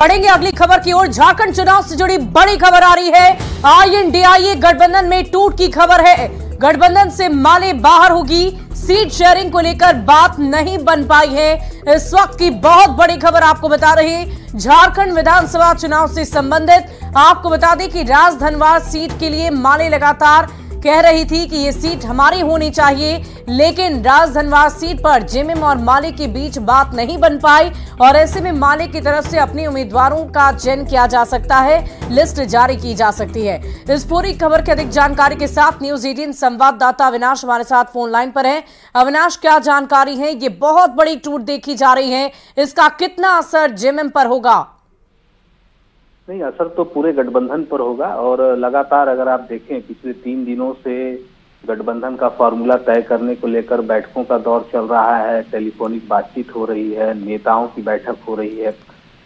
बढ़ेंगे अगली खबर की ओर। झारखंड चुनाव से जुड़ी बड़ी खबर आ रही है। INDIA गठबंधन में टूट की खबर है। गठबंधन से माले बाहर होगी। सीट शेयरिंग को लेकर बात नहीं बन पाई है। इस वक्त की बहुत बड़ी खबर आपको बता रहे हैं। झारखंड विधानसभा चुनाव से संबंधित आपको बता दें कि राजधनवार सीट के लिए माले लगातार कह रही थी कि ये सीट हमारी होनी चाहिए, लेकिन राजधनवार सीट पर जेएमएम और माले के बीच बात नहीं बन पाई और ऐसे में माले की तरफ से अपने उम्मीदवारों का चयन किया जा सकता है, लिस्ट जारी की जा सकती है। इस पूरी खबर की अधिक जानकारी के साथ न्यूज 18 संवाददाता अविनाश हमारे साथ फोन लाइन पर है। अविनाश, क्या जानकारी है? ये बहुत बड़ी टूट देखी जा रही है, इसका कितना असर जेएमएम पर होगा? नहीं, असर तो पूरे गठबंधन पर होगा और लगातार अगर आप देखें पिछले 3 दिनों से गठबंधन का फॉर्मूला तय करने को लेकर बैठकों का दौर चल रहा है, टेलीफोनिक बातचीत हो रही है, नेताओं की बैठक हो रही है।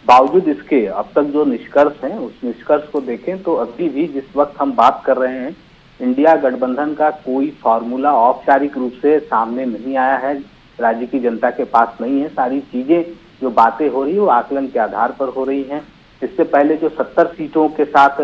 बावजूद इसके अब तक जो निष्कर्ष हैं उस निष्कर्ष को देखें तो अभी भी जिस वक्त हम बात कर रहे हैं, इंडिया गठबंधन का कोई फॉर्मूला औपचारिक रूप से सामने नहीं आया है, राज्य की जनता के पास नहीं है। सारी चीजें जो बातें हो रही है वो आकलन के आधार पर हो रही हैं। इससे पहले जो 70 सीटों के साथ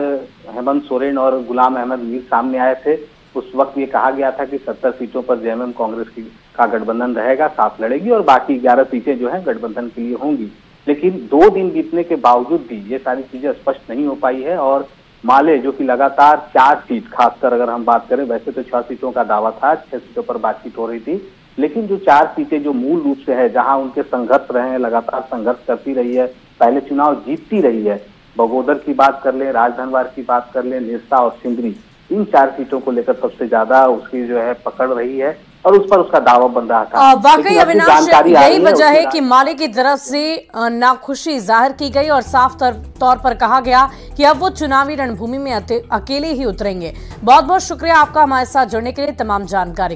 हेमंत सोरेन और गुलाम अहमद मीर सामने आए थे, उस वक्त ये कहा गया था कि 70 सीटों पर जेएमएम कांग्रेस का गठबंधन रहेगा, साथ लड़ेगी और बाकी 11 सीटें जो हैं गठबंधन के लिए होंगी। लेकिन 2 दिन बीतने के बावजूद भी ये सारी चीजें स्पष्ट नहीं हो पाई है और माले जो कि लगातार 4 सीट, खासकर अगर हम बात करें, वैसे तो 6 सीटों का दावा था, 6 सीटों पर बातचीत हो रही थी, लेकिन जो 4 सीटें जो मूल रूप से है, जहां उनके संघर्ष रहे हैं, लगातार संघर्ष करती रही है, पहले चुनाव जीतती रही है, बगोदर की बात कर लें, राजधनवार की बात कर लें, निरसा और सिंदरी, इन 4 सीटों को लेकर सबसे ज्यादा उसकी जो है पकड़ रही है और उस पर उसका दावा बन रहा था। वाकई अविनाश, यही वजह है कि माले की तरफ से नाखुशी जाहिर की गई और साफ तौर पर कहा गया कि अब वो चुनावी रणभूमि में अकेले ही उतरेंगे। बहुत बहुत शुक्रिया आपका हमारे साथ जुड़ने के लिए, तमाम जानकारी के